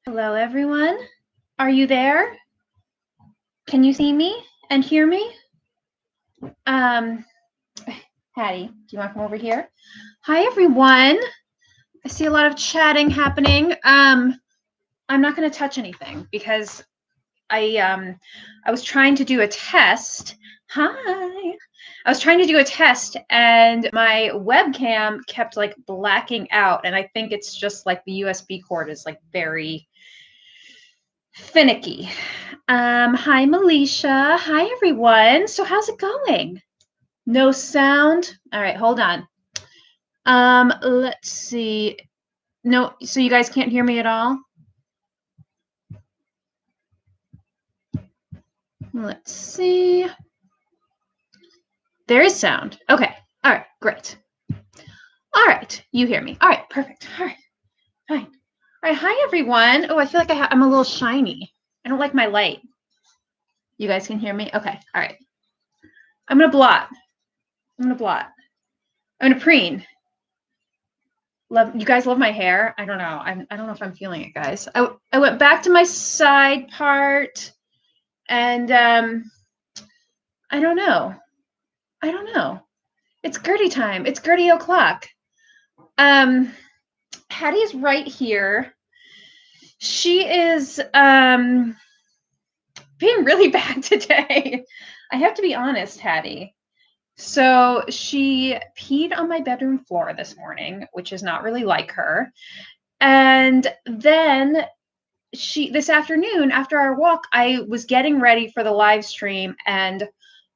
Hello, everyone. Are you there? Can you see me and hear me? Hattie, do you want to come over here? Hi, everyone. I see a lot of chatting happening. I'm not going to touch anything because I was trying to do a test. Hi. I was trying to do a test and my webcam kept like blacking out, and I think it's just like the USB cord is like very finicky. Hi, Melisha. Hi, everyone. So how's it going? No sound? All right, hold on. Let's see. No, so you guys can't hear me at all? Let's see. There is sound. Okay. All right, great. All right, you hear me. All right, perfect. All right, fine. All right, hi, everyone. Oh, I feel like I'm a little shiny. I don't like my light. You guys can hear me? Okay, all right. I'm going to blot. I'm going to preen. You guys love my hair? I don't know. I don't know if I'm feeling it, guys. I went back to my side part, and I don't know. It's Gertie time. It's Gertie o'clock. Hattie's right here. She is being really bad today. I have to be honest, Hattie. So she peed on my bedroom floor this morning, which is not really like her. And then this afternoon, after our walk, I was getting ready for the live stream and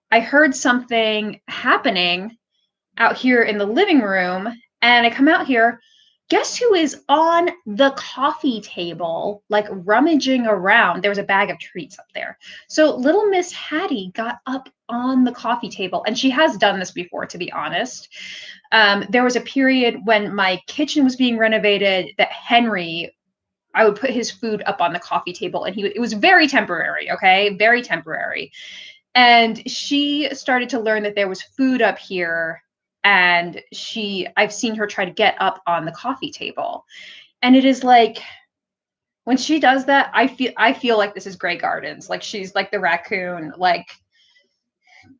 I heard something happening out here in the living room. And I come out here. Guess who is on the coffee table, like rummaging around? There was a bag of treats up there. So little Miss Hattie got up on the coffee table, and she has done this before, to be honest. There was a period when my kitchen was being renovated that I would put his food up on the coffee table, and it was very temporary, okay? Very temporary. And she started to learn that there was food up here, and I've seen her try to get up on the coffee table. And it is like, when she does that, I feel like this is Grey Gardens. Like she's like the raccoon, like,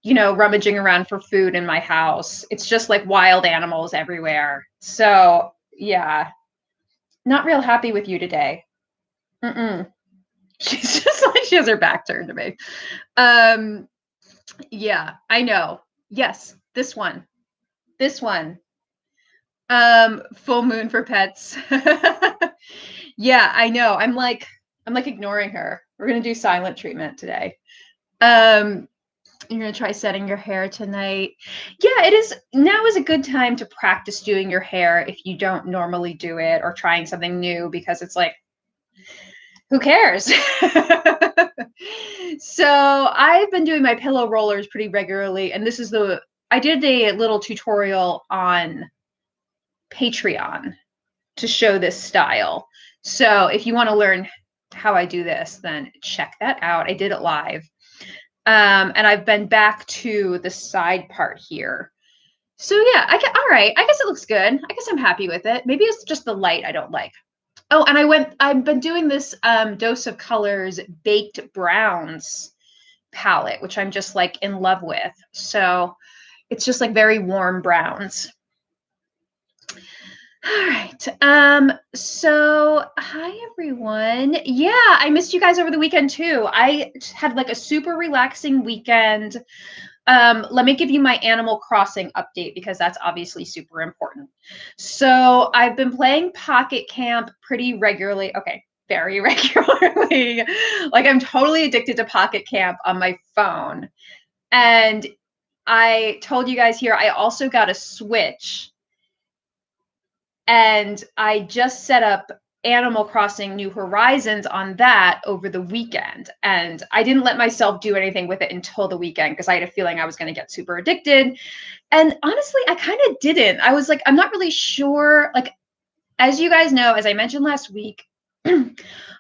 rummaging around for food in my house. It's just like wild animals everywhere. So yeah, not real happy with you today. She's just like, she has her back turned to me. Yeah, I know. Yes, this one. Full moon for pets. Yeah, I know. I'm like ignoring her. We're gonna do silent treatment today. You're gonna try setting your hair tonight. Yeah, now is a good time to practice doing your hair if you don't normally do it, or trying something new, because it's like, who cares? So I've been doing my pillow rollers pretty regularly, and I did a little tutorial on Patreon to show this style. So if you want to learn how I do this, then check that out. I did it live. And I've been back to the side part here. So yeah, all right. I guess it looks good. I guess I'm happy with it. Maybe it's just the light I don't like. Oh, and I've been doing this Dose of Colors Baked Browns palette, which I'm just like in love with. So it's just like very warm browns. All right. So hi everyone. Yeah, I missed you guys over the weekend too. I had like a super relaxing weekend. Let me give you my Animal Crossing update, because that's obviously super important. So I've been playing Pocket Camp pretty regularly. Okay, very regularly. Like, I'm totally addicted to Pocket Camp on my phone. And I told you guys here, I also got a Switch. And I just set up Animal Crossing New Horizons on that over the weekend. And I didn't let myself do anything with it until the weekend, because I had a feeling I was going to get super addicted. And honestly, I kind of didn't. I was like, I'm not really sure. Like, as you guys know, as I mentioned last week,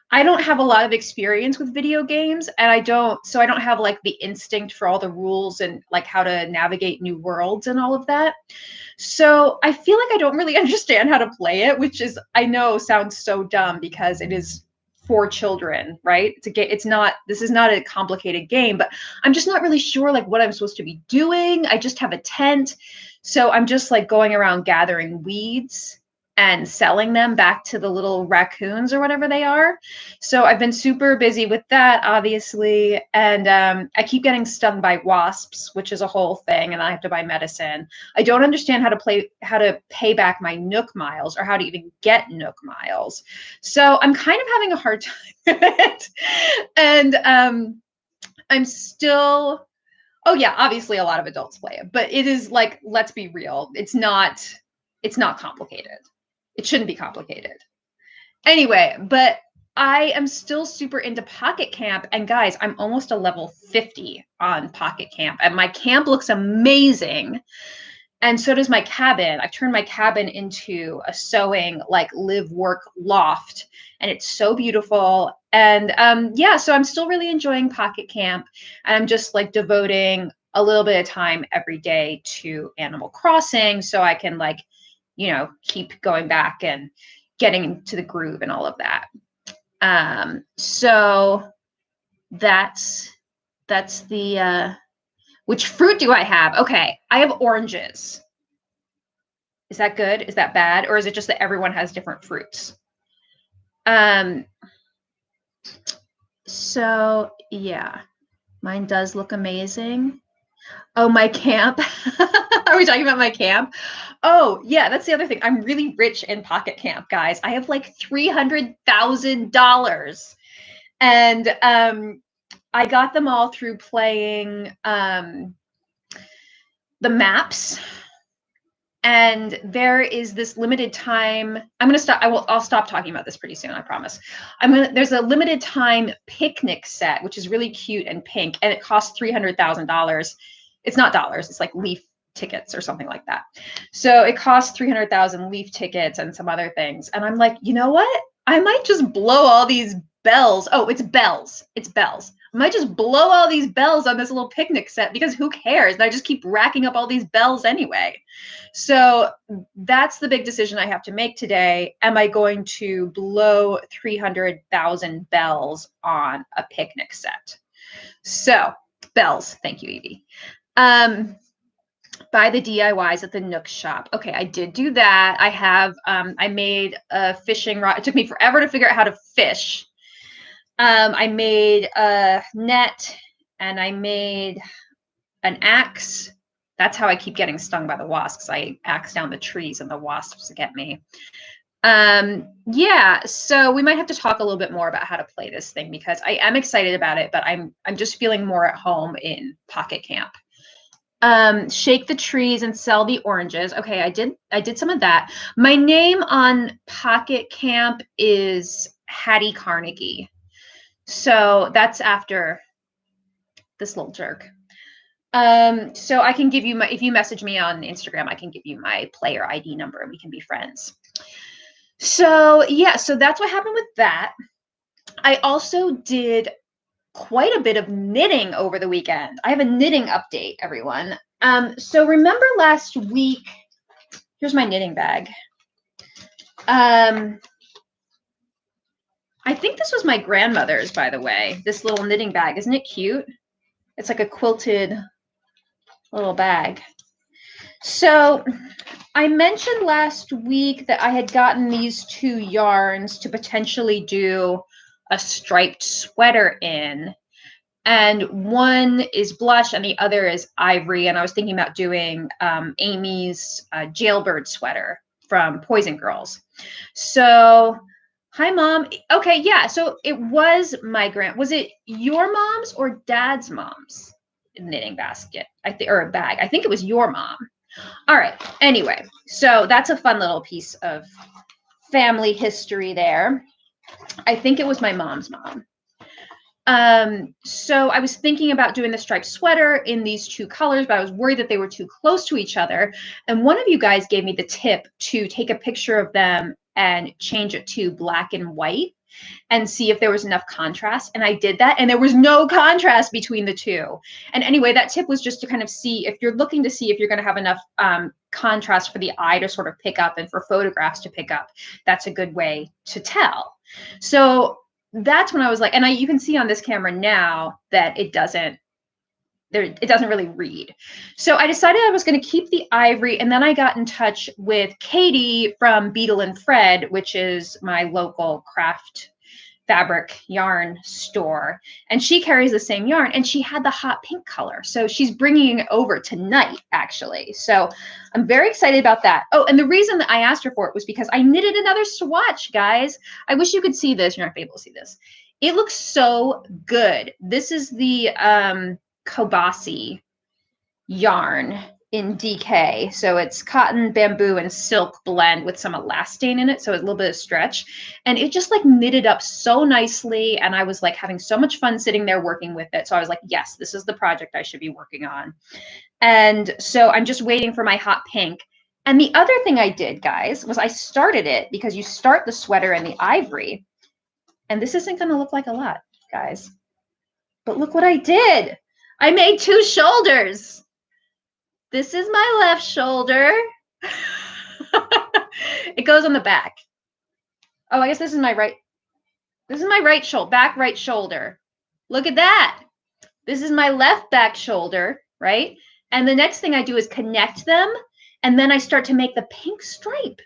I don't have a lot of experience with video games, and I don't have like the instinct for all the rules and like how to navigate new worlds and all of that. So I feel like I don't really understand how to play it, which is, I know, sounds so dumb because it is for children, right? This is not a complicated game, but I'm just not really sure like what I'm supposed to be doing. I just have a tent. So I'm just like going around gathering weeds and selling them back to the little raccoons or whatever they are. So I've been super busy with that, obviously. And I keep getting stung by wasps, which is a whole thing, and I have to buy medicine. I don't understand how to pay back my Nook miles or how to even get Nook miles. So I'm kind of having a hard time with it. And I'm still, oh yeah, obviously a lot of adults play it, but it is like, let's be real. It's not complicated. It shouldn't be complicated. Anyway, but I am still super into Pocket Camp. And guys, I'm almost a level 50 on Pocket Camp. And my camp looks amazing. And so does my cabin. I've turned my cabin into a sewing, like live work loft. And it's so beautiful. And yeah, so I'm still really enjoying Pocket Camp. And I'm just like devoting a little bit of time every day to Animal Crossing so I can like, you know, keep going back and getting into the groove and all of that. So that's the, which fruit do I have? Okay, I have oranges. Is that good? Is that bad? Or is it just that everyone has different fruits? So yeah, mine does look amazing. Oh, my camp. Are we talking about my camp? Oh, yeah, that's the other thing. I'm really rich in Pocket Camp, guys. I have like $300,000. And I got them all through playing the maps. And there is this limited time. I'm gonna stop. I'll stop talking about this pretty soon, I promise. There's a limited time picnic set, which is really cute and pink, and it costs $300,000. It's not dollars, it's like leaf tickets or something like that. So it costs 300,000 leaf tickets and some other things. And I'm like, you know what? I might just blow all these bells. Oh, it's bells. It's bells. I might just blow all these bells on this little picnic set because who cares? And I just keep racking up all these bells anyway. So that's the big decision I have to make today. Am I going to blow 300,000 bells on a picnic set? So bells. Thank you, Evie. Buy the DIYs at the Nook shop. Okay, I did do that. I have, I made a fishing rod. It took me forever to figure out how to fish. I made a net and I made an axe. That's how I keep getting stung by the wasps. I axe down the trees and the wasps get me. Yeah, so we might have to talk a little bit more about how to play this thing because I am excited about it, but I'm just feeling more at home in Pocket Camp. Shake the trees and sell the oranges. Okay, I did some of that. My name on Pocket Camp is Hattie Carnegie. So that's after this little jerk. So I can give you if you message me on Instagram, I can give you my player ID number and we can be friends. So yeah, so that's what happened with that. I also did quite a bit of knitting over the weekend. I have a knitting update, everyone. So remember last week, here's my knitting bag. I think this was my grandmother's, by the way, this little knitting bag. Isn't it cute? It's like a quilted little bag. So I mentioned last week that I had gotten these two yarns to potentially do a striped sweater in. And one is blush and the other is ivory. And I was thinking about doing Amy's jailbird sweater from Poison Girls. So, hi, Mom. Okay, yeah. So it was my was it your mom's or Dad's mom's knitting basket? Or a bag. I think it was your mom. All right. Anyway, so that's a fun little piece of family history there. I think it was my mom's mom. So I was thinking about doing the striped sweater in these two colors, but I was worried that they were too close to each other. And one of you guys gave me the tip to take a picture of them and change it to black and white and see if there was enough contrast. And I did that, and there was no contrast between the two. And anyway, that tip was just to kind of see if you're looking to see if you're going to have enough contrast for the eye to sort of pick up and for photographs to pick up. That's a good way to tell. So that's when I was like, and you can see on this camera now that it doesn't really read. So I decided I was going to keep the ivory, and then I got in touch with Katie from Beetle and Fred, which is my local craft fabric yarn store, and she carries the same yarn, and she had the hot pink color, so she's bringing it over tonight actually. So I'm very excited about that. Oh, and the reason that I asked her for it was because I knitted another swatch, guys. I wish you could see this. You're not able to see this. It looks so good. This is the Kobasi yarn in DK. So it's cotton, bamboo, and silk blend with some elastane in it. So it's a little bit of stretch. And it just like knitted up so nicely. And I was like having so much fun sitting there working with it. So I was like, yes, this is the project I should be working on. And so I'm just waiting for my hot pink. And the other thing I did, guys, was I started it because you start the sweater in the ivory. And this isn't going to look like a lot, guys. But look what I did. I made 2 shoulders. This is my left shoulder. It goes on the back. Oh, I guess this is my right. This is my right shoulder, back right shoulder. Look at that. This is my left back shoulder, right? And the next thing I do is connect them, and then I start to make the pink stripe.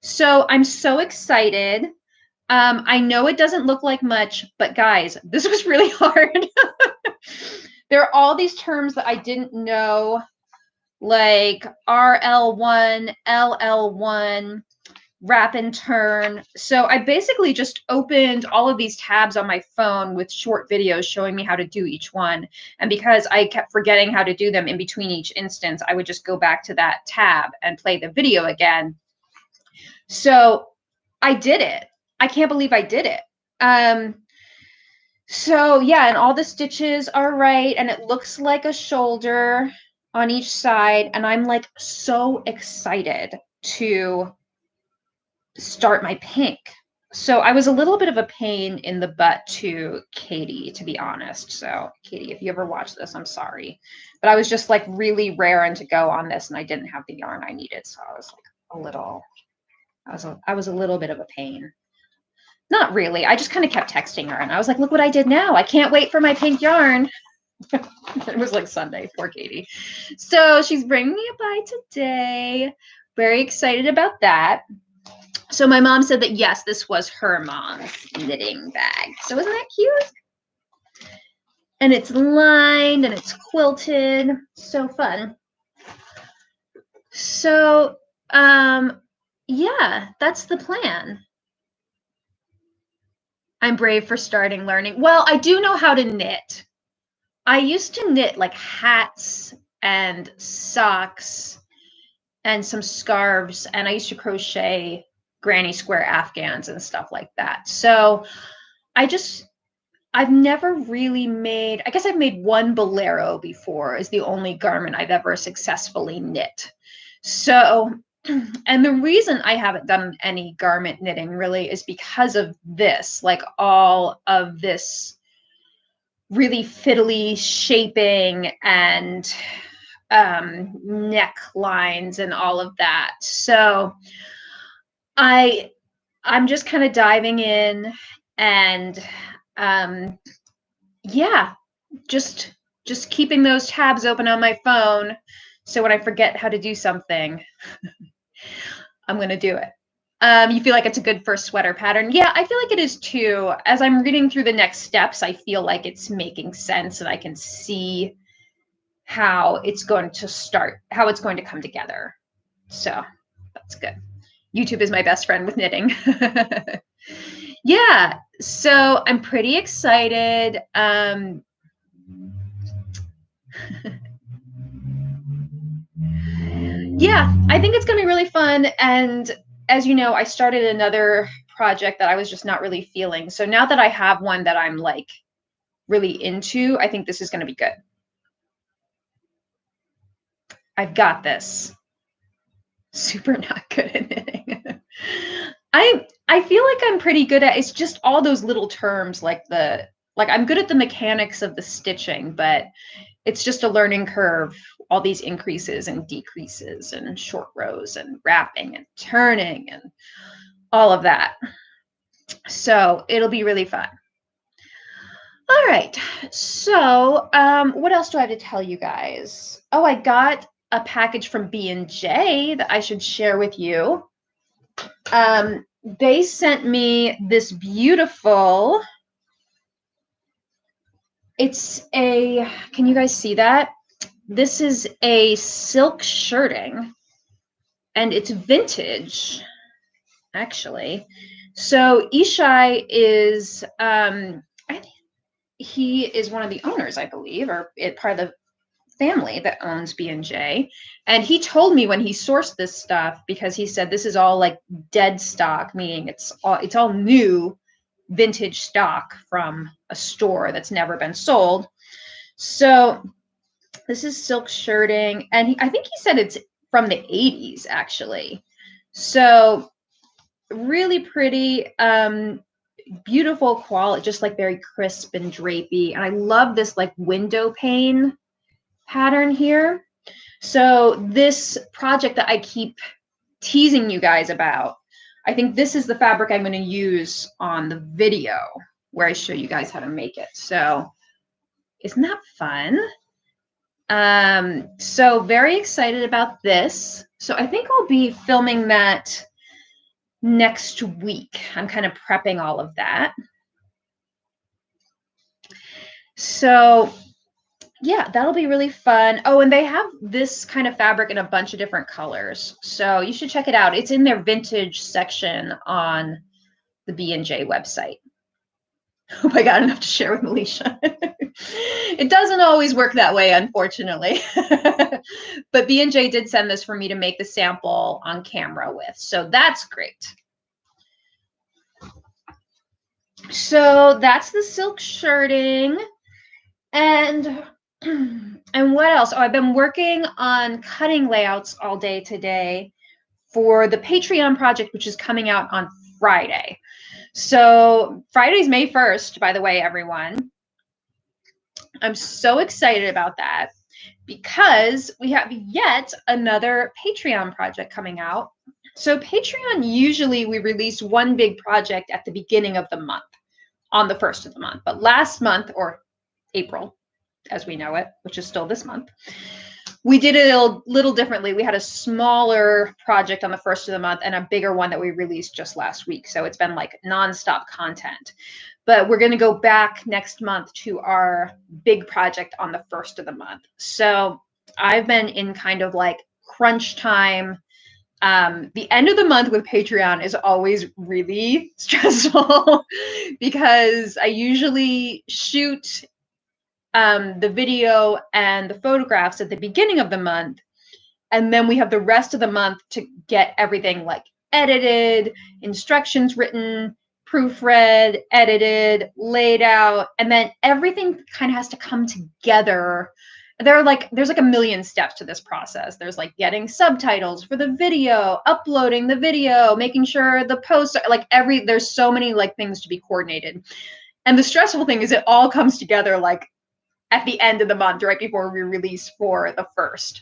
So I'm so excited. I know it doesn't look like much, but guys, this was really hard. There are all these terms that I didn't know, like RL1, LL1, wrap and turn. So I basically just opened all of these tabs on my phone with short videos showing me how to do each one. And because I kept forgetting how to do them in between each instance, I would just go back to that tab and play the video again. So I did it. I can't believe I did it. So yeah, and all the stitches are right, and it looks like a shoulder on each side, and I'm like so excited to start my pink. So I was a little bit of a pain in the butt to Katie, to be honest. So Katie, if you ever watch this, I'm sorry, but I was just like really raring to go on this, and I didn't have the yarn I needed, so I was like I was a little bit of a pain. Not really. I just kind of kept texting her, and I was like, look what I did now. I can't wait for my pink yarn. It was like Sunday, poor Katie. So she's bringing me a bye today. Very excited about that. So my mom said that, yes, this was her mom's knitting bag. So isn't that cute? And it's lined and it's quilted. So fun. So, yeah, that's the plan. I'm brave for starting learning. Well, I do know how to knit. I used to knit like hats and socks and some scarves, and I used to crochet granny square Afghans and stuff like that. So I've never really made, I guess I've made one bolero before, is the only garment I've ever successfully knit. So, and the reason I haven't done any garment knitting really is because of this, like all of this really fiddly shaping and necklines and all of that. So I'm just kind of diving in, and yeah, just keeping those tabs open on my phone, so when I forget how to do something, I'm going to do it. You feel like it's a good first sweater pattern? Yeah, I feel like it is too. As I'm reading through the next steps, I feel like it's making sense, and I can see how it's going to start, how it's going to come together. So that's good. YouTube is my best friend with knitting. Yeah, so I'm pretty excited. Yeah, I think it's going to be really fun. And as you know, I started another project that I was just not really feeling. So now that I have one that I'm like really into, I think this is going to be good. I've got this. Super not good at knitting. I feel like I'm pretty good at, it's just all those little terms, like I'm good at the mechanics of the stitching, but it's just a learning curve, all these increases and decreases and short rows and wrapping and turning and all of that. So it'll be really fun. All right. So, what else do I have to tell you guys? Oh, I got a package from B&J that I should share with you. They sent me this beautiful, can you guys see that? This is a silk shirting, and it's vintage, actually. So Ishai is, I think he is one of the owners, I believe, or part of the family that owns B&J. And he told me when he sourced this stuff, because he said this is all like dead stock, meaning it's all new vintage stock from a store that's never been sold. So this is silk shirting, and I think he said it's from the 80s, actually. So really pretty, beautiful quality, just like very crisp and drapey. And I love this like window pane pattern here. So this project that I keep teasing you guys about, I think this is the fabric I'm going to use on the video where I show you guys how to make it. So isn't that fun? So very excited about this. So I think I'll be filming that next week. I'm kind of prepping all of that. So yeah, that'll be really fun. Oh, and they have this kind of fabric in a bunch of different colors. So you should check it out. It's in their vintage section on the B&J website. Hope I got enough to share with Alicia. It doesn't always work that way, unfortunately. But B&J did send this for me to make the sample on camera with. So that's great. So that's the silk shirting. And what else? Oh, I've been working on cutting layouts all day today for the Patreon project, which is coming out on Friday. So Friday's May 1st, by the way, everyone. I'm so excited about that because we have yet another Patreon project coming out. So Patreon, usually we release one big project at the beginning of the month, on the first of the month. But last month, or April, as we know it, which is still this month, we did it a little differently. We had a smaller project on the first of the month and a bigger one that we released just last week. So it's been like nonstop content. But we're going to go back next month to our big project on the first of the month. So I've been in kind of like crunch time. The end of the month with Patreon is always really stressful because I usually shoot the video and the photographs at the beginning of the month. And then we have the rest of the month to get everything like edited, instructions written, proofread, edited, laid out, and then everything kind of has to come together. There's like a million steps to this process. There's like getting subtitles for the video, uploading the video, making sure the posts are like there's so many like things to be coordinated. And the stressful thing is it all comes together like at the end of the month, right before we release for the first.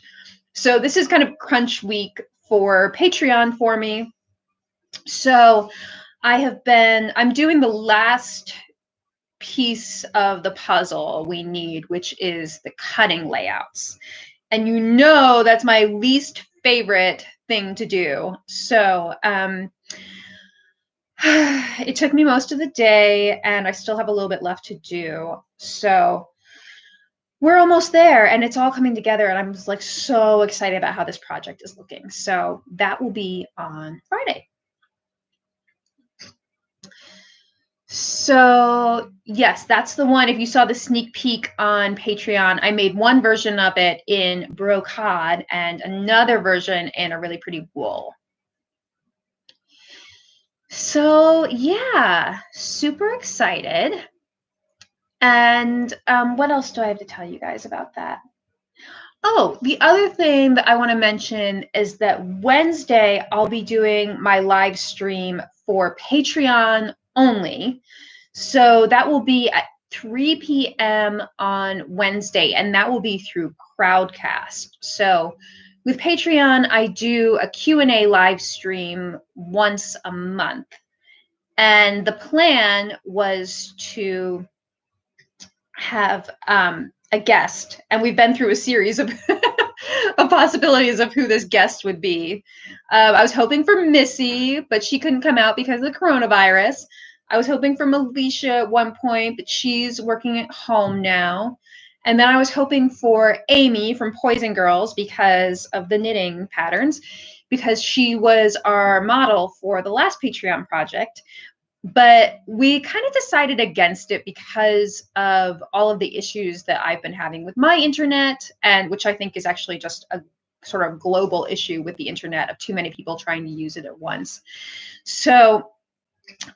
So this is kind of crunch week for Patreon for me. So I'm doing the last piece of the puzzle we need, which is the cutting layouts. And you know that's my least favorite thing to do. So it took me most of the day and I still have a little bit left to do. So we're almost there and it's all coming together and I'm just like so excited about how this project is looking. So that will be on Friday. So yes, that's the one. If you saw the sneak peek on Patreon, I made one version of it in brocade and another version in a really pretty wool. So yeah, super excited. And what else do I have to tell you guys about that? Oh, the other thing that I want to mention is that Wednesday I'll be doing my live stream for Patreon only. So that will be at 3 p.m. on Wednesday, and that will be through Crowdcast. So with Patreon, I do a Q&A live stream once a month. And the plan was to have a guest, and we've been through a series of of possibilities of who this guest would be. I was hoping for Missy, but she couldn't come out because of the coronavirus. I was hoping for Alicia at one point, but she's working at home now. And then I was hoping for Amy from Poison Girls because of the knitting patterns, because she was our model for the last Patreon project. But we kind of decided against it because of all of the issues that I've been having with my internet, and which I think is actually just a sort of global issue with the internet of too many people trying to use it at once. So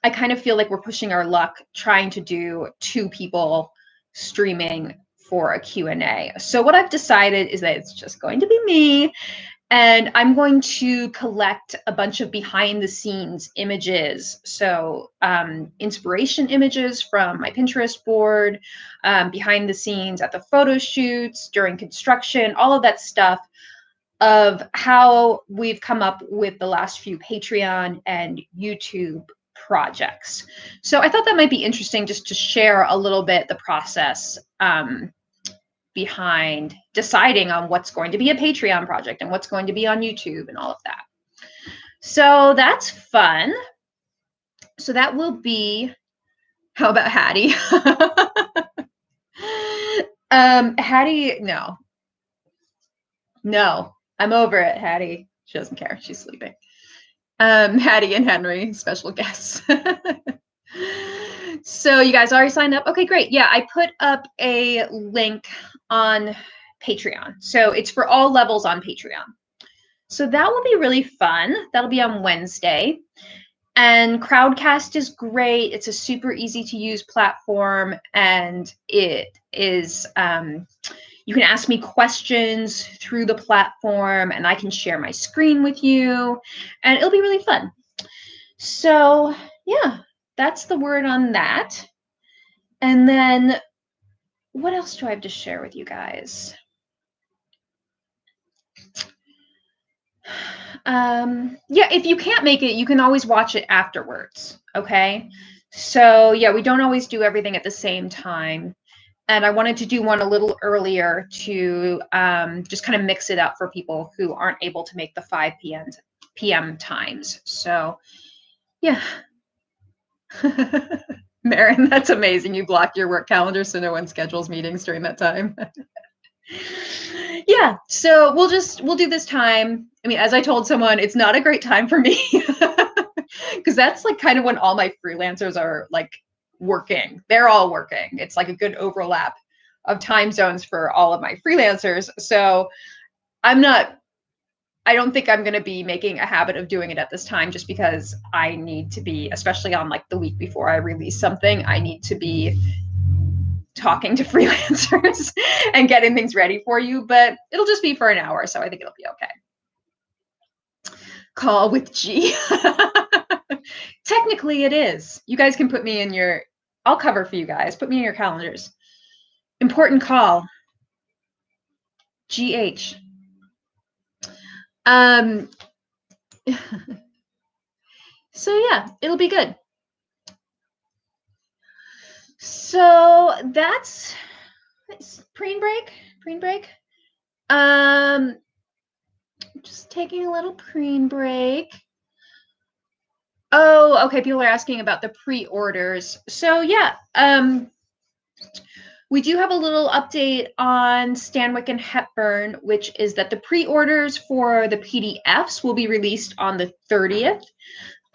I kind of feel like we're pushing our luck trying to do 2 people streaming for a Q&A. So what I've decided is that it's just going to be me. And I'm going to collect a bunch of behind the scenes images. So inspiration images from my Pinterest board, behind the scenes at the photo shoots, during construction, all of that stuff of how we've come up with the last few Patreon and YouTube projects. So I thought that might be interesting just to share a little bit the process behind deciding on what's going to be a Patreon project and what's going to be on YouTube and all of that. So that's fun. So that will be, how about Hattie? Hattie, no. No, I'm over it, Hattie. She doesn't care. She's sleeping. Hattie and Henry, special guests. So you guys already signed up? Okay, great. Yeah, I put up a link on Patreon. So it's for all levels on Patreon. So that will be really fun. That'll be on Wednesday. And Crowdcast is great. It's a super easy to use platform, and it is you can ask me questions through the platform, and I can share my screen with you, and it'll be really fun. So yeah, that's the word on that. And then what else do I have to share with you guys? Yeah, if you can't make it, you can always watch it afterwards. Okay. So yeah, we don't always do everything at the same time. And I wanted to do one a little earlier to just kind of mix it up for people who aren't able to make the 5 p.m. times. So yeah. Marin, that's amazing. You blocked your work calendar so no one schedules meetings during that time. Yeah, so we'll do this time. I mean, as I told someone, it's not a great time for me because that's like kind of when all my freelancers are like working. They're all working. It's like a good overlap of time zones for all of my freelancers. So I don't think I'm going to be making a habit of doing it at this time, just because I need to be, especially on like the week before I release something, I need to be talking to freelancers and getting things ready for you, but it'll just be for an hour, so I think it'll be okay. Call with G. Technically it is. You guys can put me in your, I'll cover for you guys. Put me in your calendars. Important call. GH. So yeah, it'll be good. So that's preen break. Just taking a little preen break. Oh, okay. People are asking about the pre-orders. So yeah, we do have a little update on Stanwyck and Hepburn, which is that the pre-orders for the PDFs will be released on the 30th.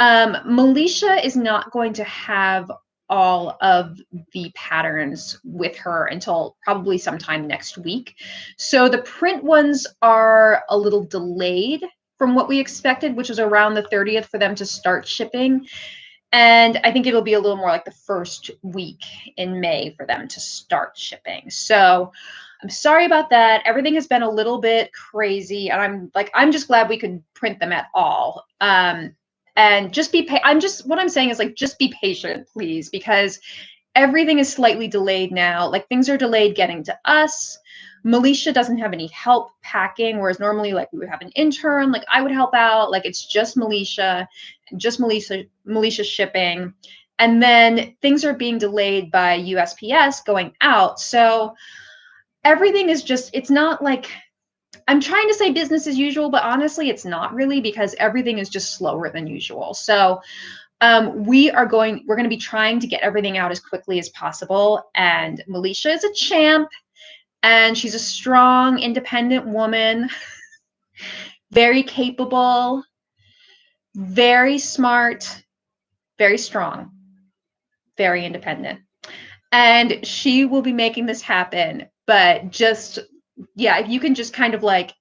Alicia is not going to have all of the patterns with her until probably sometime next week. So the print ones are a little delayed from what we expected, which was around the 30th for them to start shipping. And I think it'll be a little more like the first week in May for them to start shipping. So I'm sorry about that. Everything has been a little bit crazy, and I'm just glad we could print them at all. And just be what I'm saying is like, just be patient, please, because everything is slightly delayed now. Like things are delayed getting to us. Alicia doesn't have any help packing, whereas normally like we would have an intern, like I would help out. Like it's just Alicia shipping. And then things are being delayed by USPS going out. So everything is just, it's not like, I'm trying to say business as usual, but honestly, it's not really, because everything is just slower than usual. So we're going to be trying to get everything out as quickly as possible. And Melisha is a champ, and she's a strong, independent woman, very capable, very smart, very strong, very independent. And she will be making this happen. But just, yeah, if you can just kind of like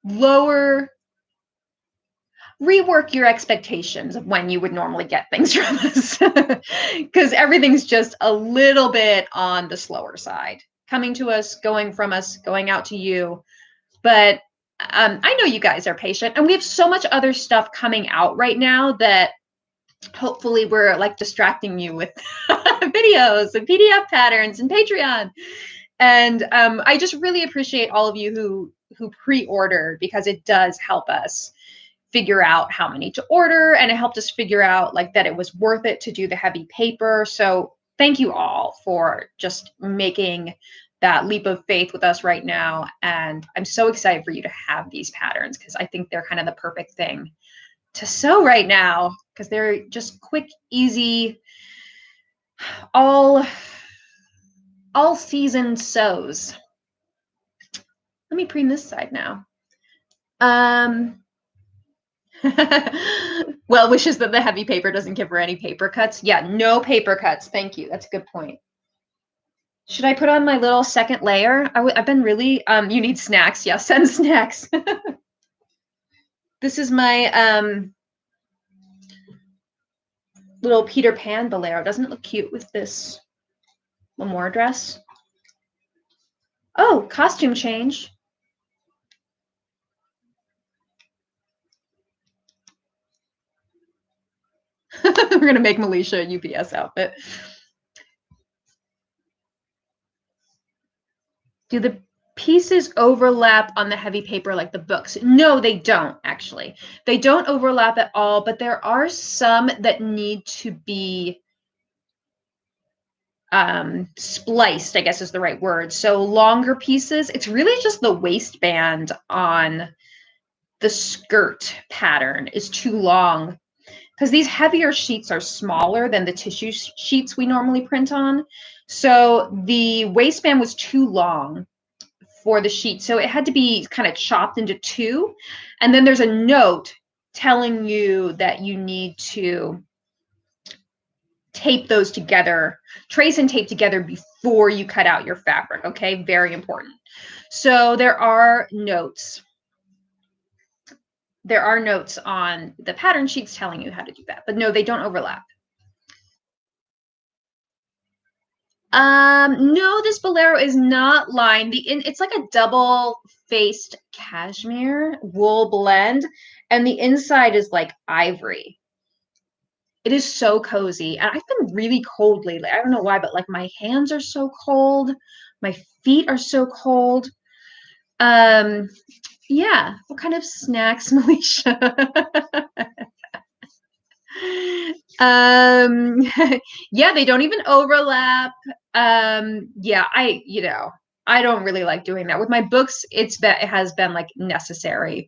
rework your expectations of when you would normally get things from us, because everything's just a little bit on the slower side, coming to us, going from us, going out to you. But I know you guys are patient, and we have so much other stuff coming out right now that hopefully we're like distracting you with videos and PDF patterns and Patreon. And I just really appreciate all of you who pre-order, because it does help us figure out how many to order, and it helped us figure out like that it was worth it to do the heavy paper. So thank you all for just making that leap of faith with us right now. And I'm so excited for you to have these patterns, because I think they're kind of the perfect thing to sew right now, because they're just quick, easy, all season sews. Let me preen this side now. Well, wishes that the heavy paper doesn't give her any paper cuts. Yeah, no paper cuts. Thank you. That's a good point. Should I put on my little second layer? I've been really, you need snacks. Yeah, send snacks. This is my little Peter Pan bolero. Doesn't it look cute with this Lemoire dress? Oh, costume change. We're going to make Melisha a UPS outfit. Do the pieces overlap on the heavy paper like the books? No, they don't, actually. They don't overlap at all, but there are some that need to be spliced, I guess is the right word. So longer pieces. It's really just the waistband on the skirt pattern is too long, because these heavier sheets are smaller than the tissue sheets we normally print on. So the waistband was too long for the sheet. So it had to be kind of chopped into two. And then there's a note telling you that you need to tape those together, trace and tape together before you cut out your fabric. Okay, very important. So there are notes. There are notes on the pattern sheets telling you how to do that, but no, they don't overlap. No, this bolero is not lined. It's like a double-faced cashmere wool blend, and the inside is like ivory. It is so cozy, and I've been really cold lately. I don't know why, but like my hands are so cold, my feet are so cold. Yeah. What kind of snacks, Melisha? Yeah, they don't even overlap. Yeah, I don't really like doing that with my books. It has been like necessary,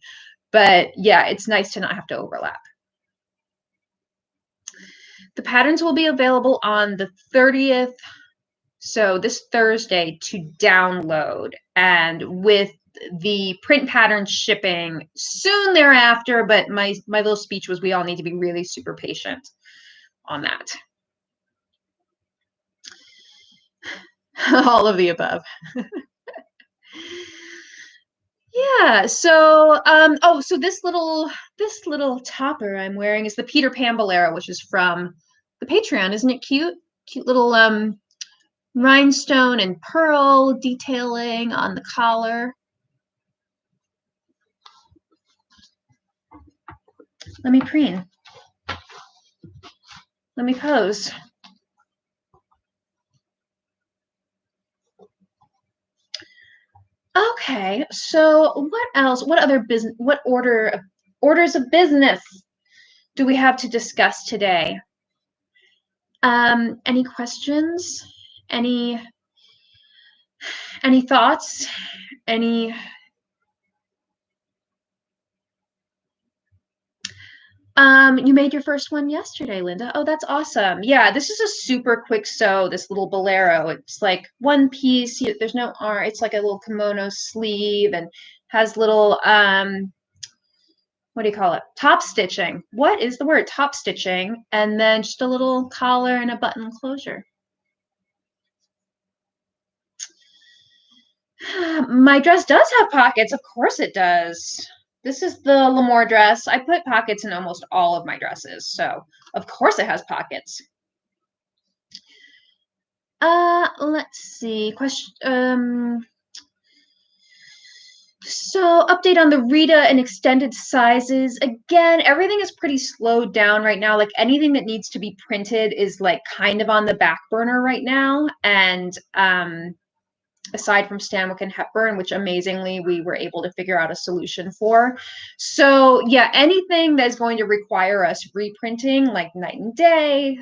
but yeah, it's nice to not have to overlap. The patterns will be available on the 30th, so this Thursday, to download, and with the print pattern shipping soon thereafter. But my little speech was we all need to be really super patient on that. All of the above. Yeah, so so this little topper I'm wearing is the Peter Pan bolero, which is from the Patreon. Isn't it cute? Cute little rhinestone and pearl detailing on the collar. Let me preen. Let me pose. Okay, so what else? What other business? What orders of business do we have to discuss today? Any questions? Any thoughts? Any you made your first one yesterday, Linda. Oh, that's awesome. Yeah, this is a super quick sew, this little bolero. It's like one piece, there's no arm. It's like a little kimono sleeve and has little what do you call it? Top stitching. What is the word? Top stitching, and then just a little collar and a button closure. My dress does have pockets. Of course it does. This is the L'Amour dress. I put pockets in almost all of my dresses, so of course it has pockets. Let's see. Question. So update on the Rita and extended sizes. Again, everything is pretty slowed down right now. Like anything that needs to be printed is like kind of on the back burner right now. And aside from Stanwyck and Hepburn, which amazingly we were able to figure out a solution for. So yeah, anything that's going to require us reprinting, like Night and Day,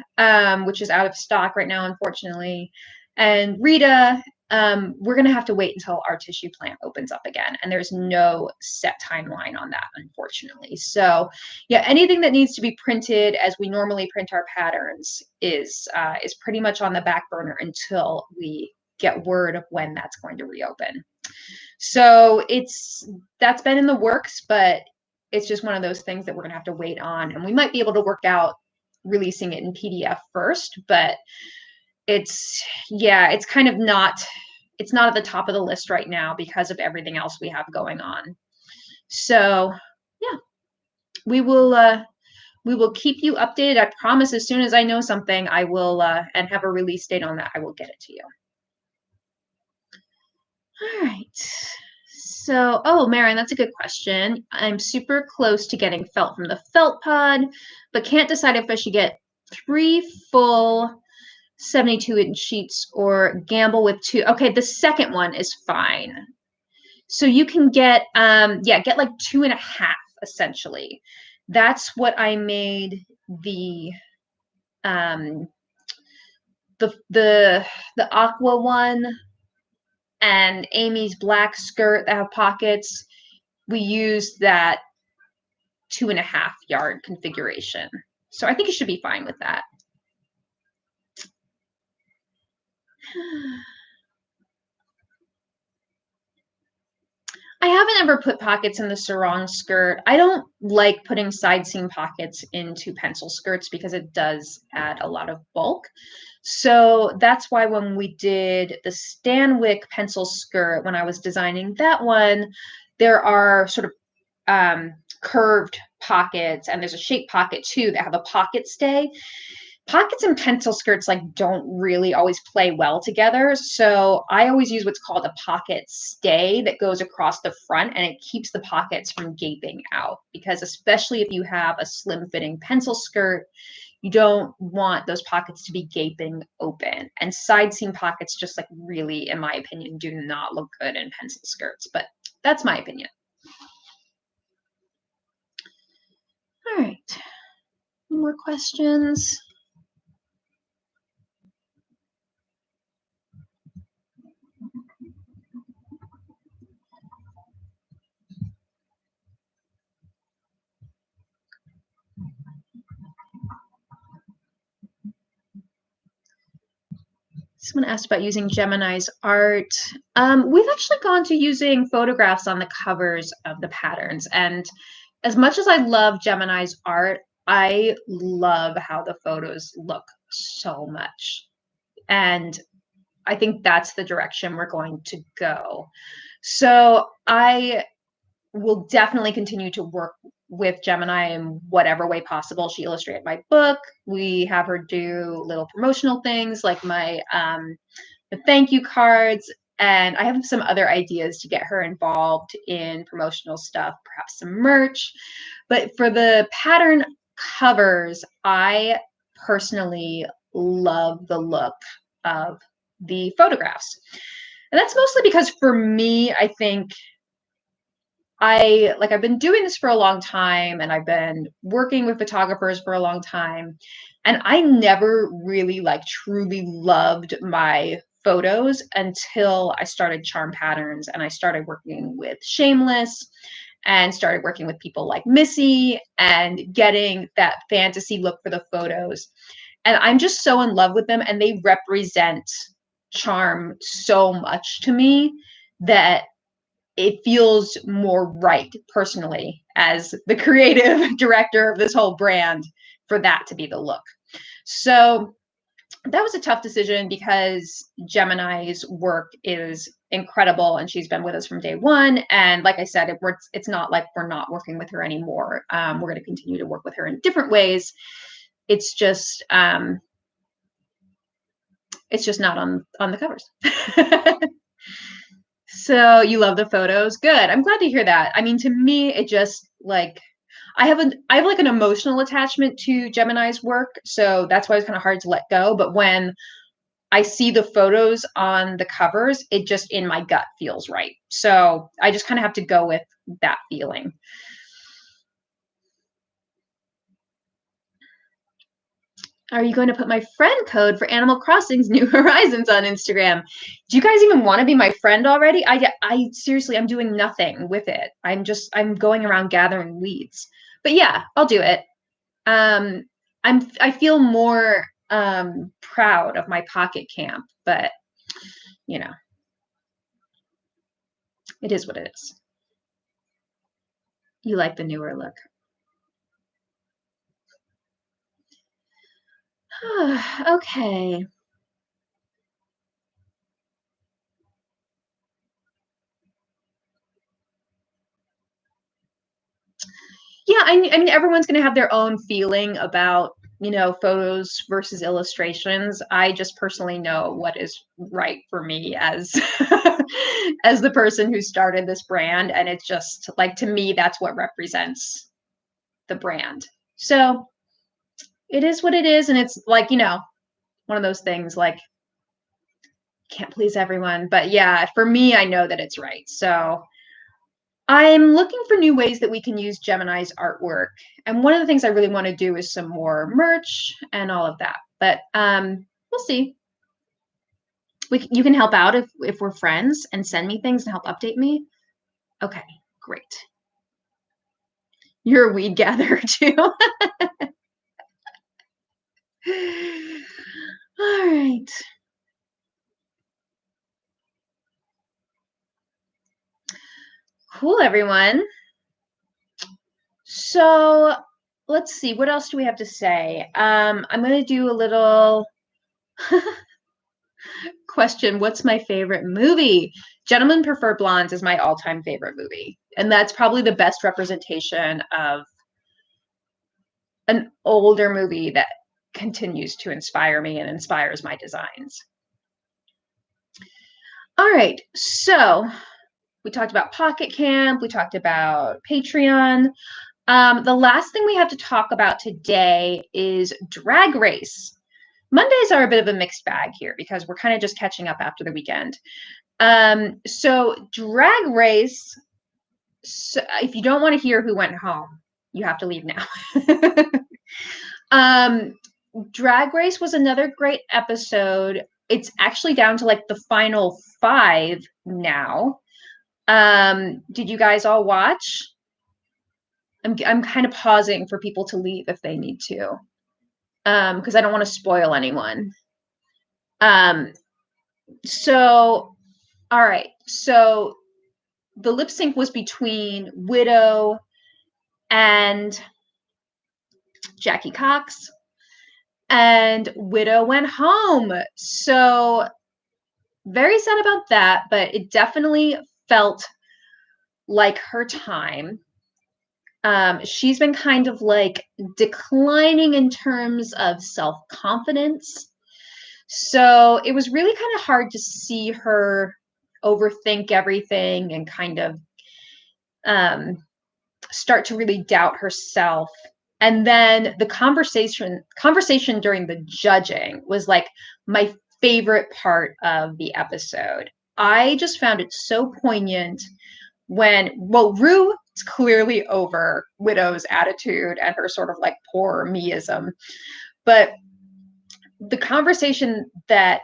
which is out of stock right now, unfortunately, and Rita, we're going to have to wait until our tissue plant opens up again. And there's no set timeline on that, unfortunately. So yeah, anything that needs to be printed as we normally print our patterns is pretty much on the back burner until we get word of when that's going to reopen. So that's been in the works, but it's just one of those things that we're going to have to wait on. And we might be able to work out releasing it in PDF first, but it's kind of not, it's not at the top of the list right now because of everything else we have going on. So yeah, we will keep you updated. I promise as soon as I know something, I will, and have a release date on that, I will get it to you. All right. So, oh, Marion, that's a good question. I'm super close to getting felt from the felt pod, but can't decide if I should get 3 full 72-inch sheets or gamble with 2. Okay, the second one is fine. So you can get, get like 2.5 essentially. That's what I made the aqua one and Amy's black skirt that have pockets. We used that 2.5 yard configuration. So I think you should be fine with that. I haven't ever put pockets in the sarong skirt. I don't like putting side seam pockets into pencil skirts because it does add a lot of bulk. So that's why when we did the Stanwyck pencil skirt, when I was designing that one, there are sort of curved pockets, and there's a shape pocket too that have a pocket stay. Pockets and pencil skirts like don't really always play well together. So I always use what's called a pocket stay that goes across the front, and it keeps the pockets from gaping out, because especially if you have a slim fitting pencil skirt, you don't want those pockets to be gaping open. And side seam pockets just like really, in my opinion, do not look good in pencil skirts, but that's my opinion. All right, any more questions? Someone asked about using Gemini's art. We've actually gone to using photographs on the covers of the patterns. And as much as I love Gemini's art, I love how the photos look so much. And I think that's the direction we're going to go. So I will definitely continue to work with Gemini in whatever way possible. She illustrated my book. We have her do little promotional things like my the thank you cards, and I have some other ideas to get her involved in promotional stuff, perhaps some merch. But for the pattern covers, I personally love the look of the photographs. And that's mostly because for me, I think I've been doing this for a long time, and I've been working with photographers for a long time, and I never really like truly loved my photos until I started Charm Patterns and I started working with Shameless and started working with people like Missy and getting that fantasy look for the photos. And I'm just so in love with them, and they represent charm so much to me that it feels more right personally as the creative director of this whole brand for that to be the look. So that was a tough decision because Gemini's work is incredible and she's been with us from day one. And like I said, it's not like we're not working with her anymore. We're going to continue to work with her in different ways. It's just not on the covers. So you love the photos. Good. I'm glad to hear that. I mean, to me, it just like I have like an emotional attachment to Gemini's work, so that's why it's kind of hard to let go. But when I see the photos on the covers, it just in my gut feels right. So I just kind of have to go with that feeling. Are you going to put my friend code for Animal Crossing's New Horizons on Instagram? Do you guys even want to be my friend already? I seriously, I'm doing nothing with it. I'm going around gathering leads. But yeah, I'll do it. I feel more proud of my pocket camp, but you know, it is what it is. You like the newer look. Okay. Yeah, I mean, everyone's going to have their own feeling about, photos versus illustrations. I just personally know what is right for me as as the person who started this brand, and it's just like, to me, that's what represents the brand. So it is what it is, and it's like, one of those things like can't please everyone, but yeah, for me, I know that it's right. So I'm looking for new ways that we can use Gemini's artwork. And one of the things I really want to do is some more merch and all of that. But we'll see. You can help out if we're friends and send me things and help update me. Okay, great. You're a weed gatherer too. All right. Cool, everyone. So let's see. What else do we have to say? I'm going to do a little question. What's my favorite movie? Gentlemen Prefer Blondes is my all-time favorite movie. And that's probably the best representation of an older movie that continues to inspire me and inspires my designs. All right. So we talked about Pocket Camp. We talked about Patreon. The last thing we have to talk about today is Drag Race. Mondays are a bit of a mixed bag here because we're kind of just catching up after the weekend. So Drag Race, so if you don't want to hear who went home, you have to leave now. Drag Race was another great episode. It's actually down to like the final 5 now. Did you guys all watch? I'm kind of pausing for people to leave if they need to. Because I don't want to spoil anyone. So all right. So the lip sync was between Widow and Jackie Cox, and Widow went home. So very sad about that, but it definitely felt like her time. She's been kind of like declining in terms of self-confidence. So it was really kind of hard to see her overthink everything and kind of start to really doubt herself. And then the conversation during the judging was like my favorite part of the episode. I just found it so poignant Rue is clearly over Widow's attitude and her sort of like poor meism. But the conversation that,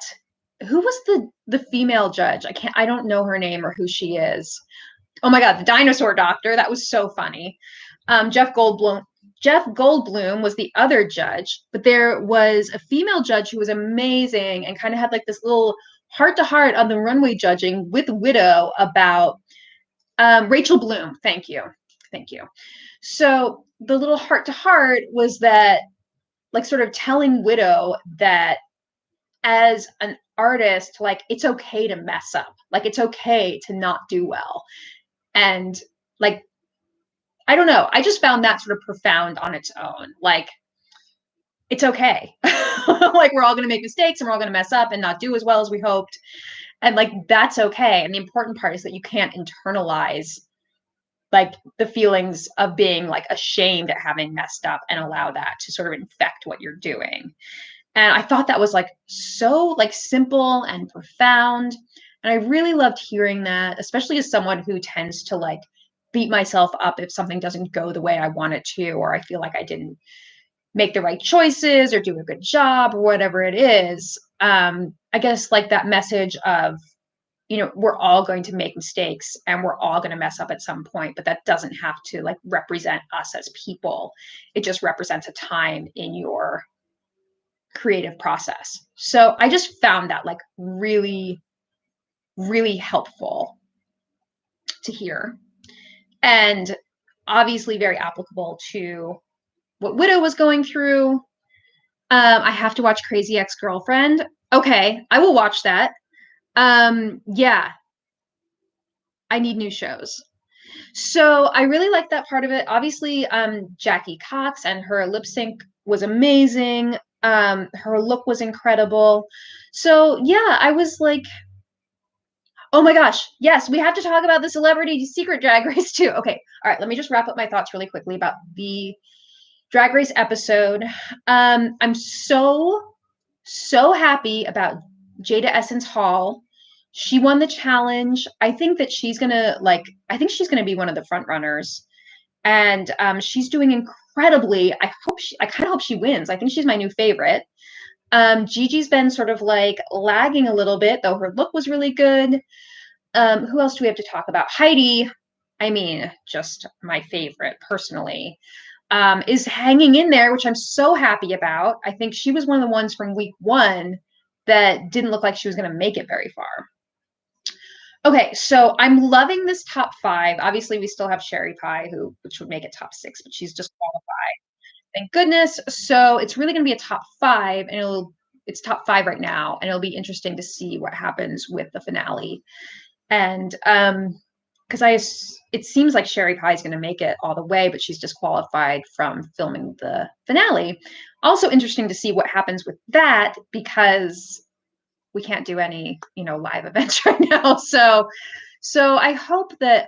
who was the female judge? I don't know her name or who she is. Oh my God, the dinosaur doctor. That was so funny. Jeff Goldblum was the other judge, but there was a female judge who was amazing and kind of had like this little heart to heart on the runway judging with Widow about Rachel Bloom. Thank you. So the little heart to heart was that, like, sort of telling Widow that as an artist, like, it's okay to mess up. Like, it's okay to not do well. And like, I don't know. I just found that sort of profound on its own. Like, it's okay. Like, we're all going to make mistakes and we're all going to mess up and not do as well as we hoped. And like, that's okay. And the important part is that you can't internalize like the feelings of being like ashamed at having messed up and allow that to sort of infect what you're doing. And I thought that was like so like simple and profound. And I really loved hearing that, especially as someone who tends to like beat myself up if something doesn't go the way I want it to, or I feel like I didn't make the right choices or do a good job or whatever it is. I guess like that message of, you know, we're all going to make mistakes and we're all going to mess up at some point, but that doesn't have to like represent us as people. It just represents a time in your creative process. So I just found that like really, really helpful to hear, and obviously very applicable to what Widow was going through. I have to watch Crazy Ex-Girlfriend. Okay, I will watch that. Yeah, I need new shows. So I really like that part of it. Obviously, Jackie Cox and her lip sync was amazing. Her look was incredible. So yeah, I was like, oh my gosh, yes, we have to talk about the Celebrity Secret Drag Race too. Okay, all right, let me just wrap up my thoughts really quickly about the Drag Race episode. I'm so happy about Jada Essence Hall. She won the challenge. I think she's gonna be one of the front runners, and she's doing incredibly. I kind of hope she wins. I think she's my new favorite. Gigi's been sort of like lagging a little bit, though her look was really good. Who else do we have to talk about? Heidi, I mean, just my favorite personally, is hanging in there, which I'm so happy about. I think she was one of the ones from week 1 that didn't look like she was going to make it very far. Okay, so I'm loving this top 5. Obviously, we still have Sherry Pie, which would make it top 6, but she's just qualified. Thank goodness. So it's really going to be a top 5, and it's top 5 right now, and it'll be interesting to see what happens with the finale. And because it seems like Sherry Pie is going to make it all the way, but she's disqualified from filming the finale. Also interesting to see what happens with that, because we can't do any, live events right now. So I hope that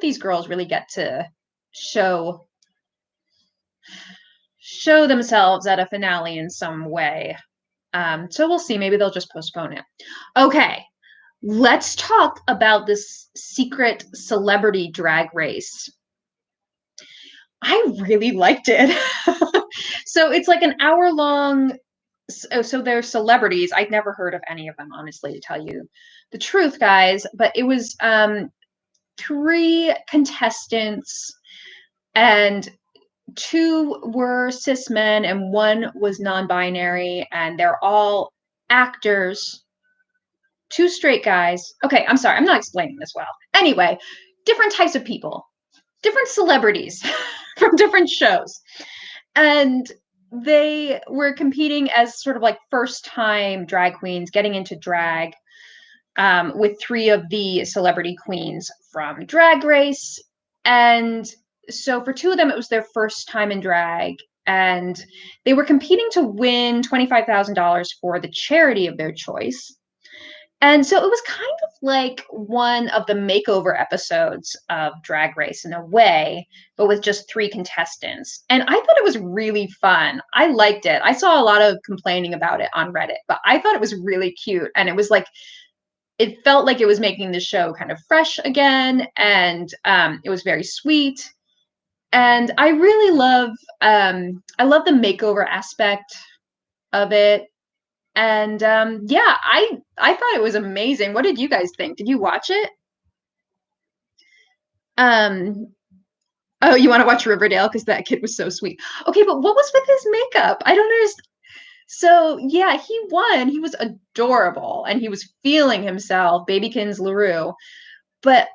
these girls really get to show themselves at a finale in some way. So we'll see. Maybe they'll just postpone it. Okay. Let's talk about this secret celebrity drag race. I really liked it. So it's like an hour long. So they're celebrities. I'd never heard of any of them, honestly, to tell you the truth, guys. But it was 3 contestants, and 2 were cis men and 1 was non-binary, and they're all actors. 2 straight guys. Okay, I'm sorry, I'm not explaining this well. Anyway, different types of people, different celebrities from different shows. And they were competing as sort of like first-time drag queens getting into drag, with 3 of the celebrity queens from Drag Race. And so for 2 of them, it was their first time in drag, and they were competing to win $25,000 for the charity of their choice. And so it was kind of like one of the makeover episodes of Drag Race in a way, but with just 3 contestants. And I thought it was really fun. I liked it. I saw a lot of complaining about it on Reddit, but I thought it was really cute. And it was like, it felt like it was making the show kind of fresh again, and it was very sweet. And I really love I love the makeover aspect of it. And yeah, I thought it was amazing. What did you guys think? Did you watch it? Um oh, you want to watch Riverdale because that kid was so sweet. Okay, but what was with his makeup? I don't understand. So yeah, he won. He was adorable and he was feeling himself, Babykins LaRue. But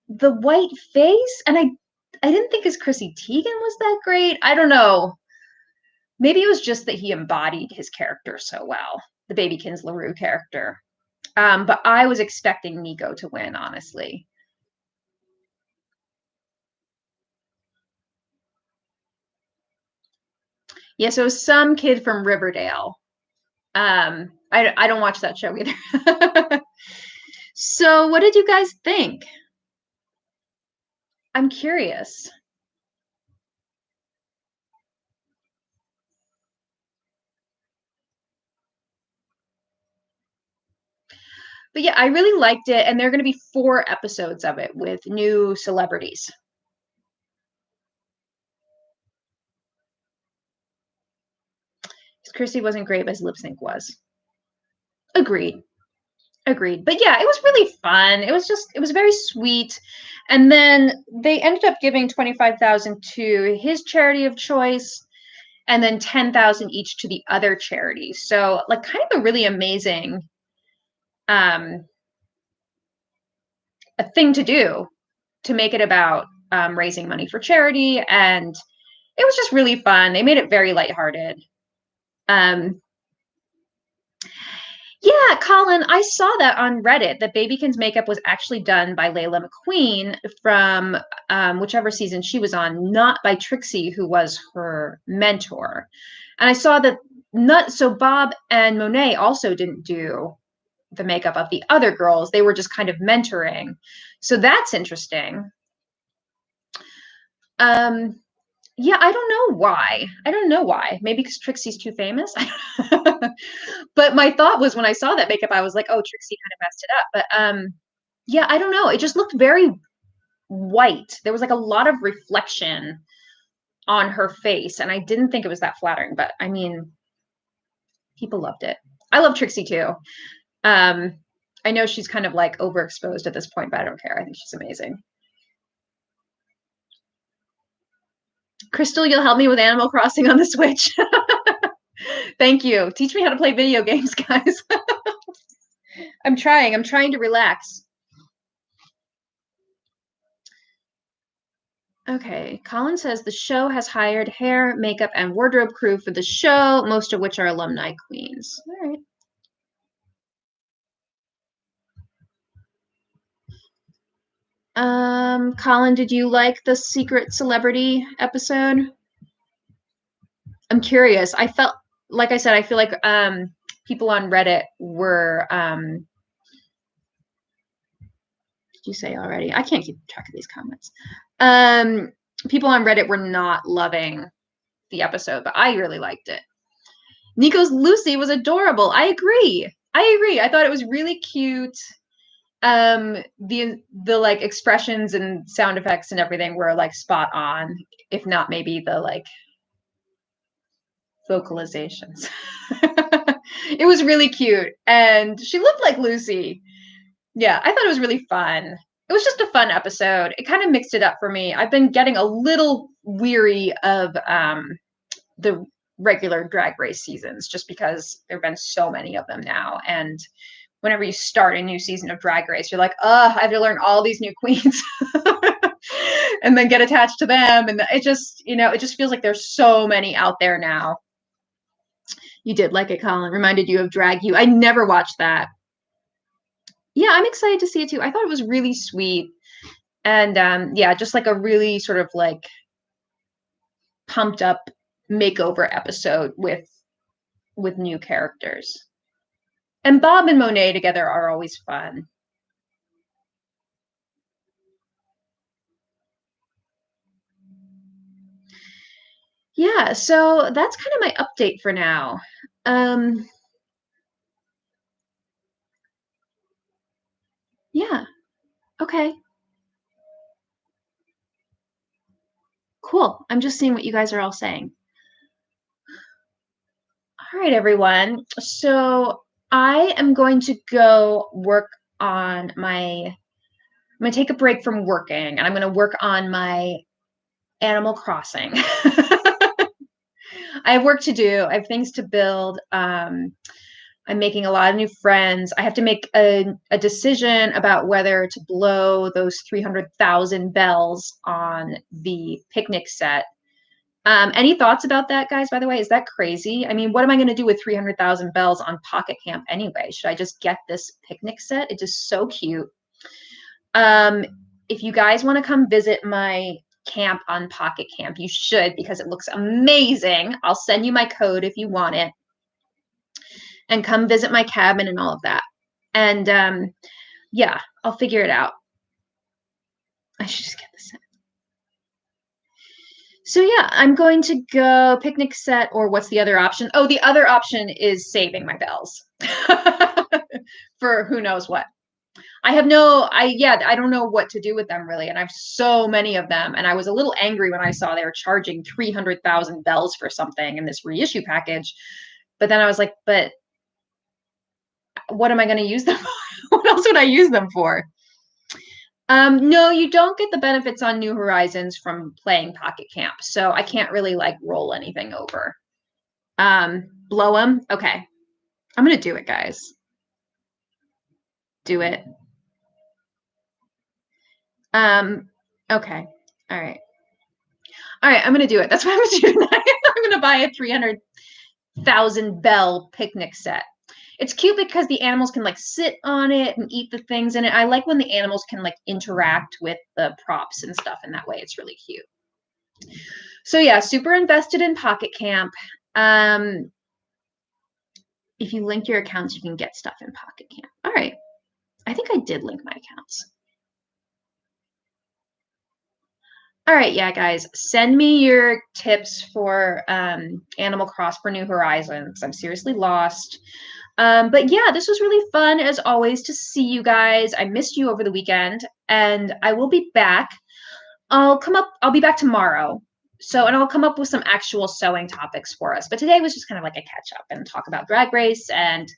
the white face, and I didn't think his Chrissy Teigen was that great. I don't know. Maybe it was just that he embodied his character so well, the Babykins LaRue character. But I was expecting Nico to win, honestly. Yeah, so some kid from Riverdale. I don't watch that show either. So, what did you guys think? I'm curious. But yeah, I really liked it, and there are going to be 4 episodes of it with new celebrities. Chrissy wasn't great, but his lip sync was. Agreed. Agreed. But yeah, it was really fun. It was very sweet. And then they ended up giving 25,000 to his charity of choice and then 10,000 each to the other charities. So like kind of a really amazing um a thing to do to make it about raising money for charity, and it was just really fun. They made it very lighthearted. Um Yeah, Colin, I saw that on Reddit that Babykins makeup was actually done by Layla McQueen from whichever season she was on, not by Trixie, who was her mentor. And I saw that not so Bob and Monet also didn't do the makeup of the other girls. They were just kind of mentoring. So that's interesting. Um, yeah, I don't know why. I don't know why. Maybe because Trixie's too famous. But my thought was when I saw that makeup, I was like, oh, Trixie kind of messed it up. But yeah, I don't know. It just looked very white. There was like a lot of reflection on her face, and I didn't think it was that flattering. But I mean, people loved it. I love Trixie too. Um, I know she's kind of like overexposed at this point, but I don't care. I think she's amazing. Crystal, you'll help me with Animal Crossing on the Switch. Thank you. Teach me how to play video games, guys. I'm trying. I'm trying to relax. Okay, Colin says the show has hired hair, makeup, and wardrobe crew for the show, most of which are alumni queens. All right. Colin, did you like the secret celebrity episode? I'm curious. I felt, like I said, I feel like people on Reddit were did you say already? I can't keep track of these comments. Um, People on Reddit were not loving the episode, but I really liked it. Nico's Lucy was adorable. I agree. I agree. I thought it was really cute. The like expressions and sound effects and everything were like spot on, if not maybe the like vocalizations. It was really cute, and she looked like Lucy. Yeah, I thought it was really fun. It was just a fun episode. It kind of mixed it up for me. I've been getting a little weary of the regular drag race seasons just because there have been so many of them now. And whenever you start a new season of Drag Race, you're like, I have to learn all these new queens and then get attached to them. And it just, it just feels like there's so many out there now. You did like it, Colin. Reminded you of Drag You. I never watched that. Yeah, I'm excited to see it too. I thought it was really sweet. And yeah, just like a really sort of like pumped up makeover episode with new characters. And Bob and Monet together are always fun. Yeah, so that's kind of my update for now. Um, Yeah. Okay. Cool. I'm just seeing what you guys are all saying. All right, everyone. So I am going to go work on I'm going to take a break from working and I'm going to work on my Animal Crossing. I have work to do. I have things to build. I'm making a lot of new friends. I have to make a decision about whether to blow those 300,000 bells on the picnic set. Any thoughts about that, guys, by the way? Is that crazy? I mean, what am I going to do with 300,000 bells on Pocket Camp anyway? Should I just get this picnic set? It is so cute. If you guys want to come visit my camp on Pocket Camp, you should because it looks amazing. I'll send you my code if you want it. And come visit my cabin and all of that. And yeah, I'll figure it out. I should just get the set. So yeah, I'm going to go picnic set, or what's the other option? Oh, the other option is saving my bells for who knows what. I don't know what to do with them really, and I have so many of them, and I was a little angry when I saw they were charging 300,000 bells for something in this reissue package. But then I was like, but what am I going to use them for? What else would I use them for? No, you don't get the benefits on New Horizons from playing Pocket Camp, so I can't really like roll anything over. Blow them? Okay. I'm gonna do it, guys. Do it. Okay. All right. All right, I'm gonna do it. That's what I'm gonna do tonight. I'm gonna buy a 300,000 bell picnic set. It's cute because the animals can like sit on it and eat the things in it. I like when the animals can like interact with the props and stuff in that way. It's really cute. So yeah, super invested in Pocket Camp. If you link your accounts, you can get stuff in Pocket Camp. All right. I think I did link my accounts. All right, yeah, guys, send me your tips for Animal Cross for New Horizons. I'm seriously lost. But yeah, this was really fun as always to see you guys. I missed you over the weekend, and I will be back. I'll be back tomorrow. And I'll come up with some actual sewing topics for us. But today was just kind of like a catch up and talk about Drag Race and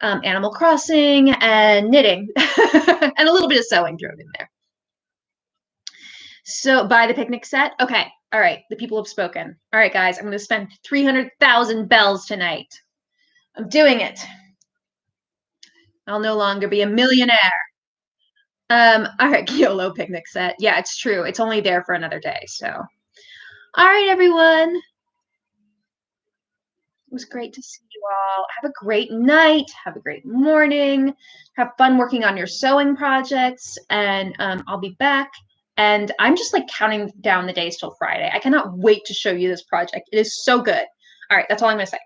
Animal Crossing and knitting and a little bit of sewing thrown in there. So buy the picnic set. Okay. All right. The people have spoken. All right, guys. I'm going to spend 300,000 bells tonight. I'm doing it. I'll no longer be a millionaire. All right. YOLO picnic set. Yeah, it's true. It's only there for another day. So, all right, everyone. It was great to see you all. Have a great night. Have a great morning. Have fun working on your sewing projects. And I'll be back. And I'm just like counting down the days till Friday. I cannot wait to show you this project. It is so good. All right, that's all I'm going to say.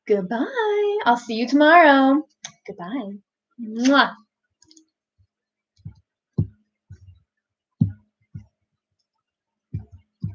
Goodbye. I'll see you tomorrow. Goodbye. Mwah.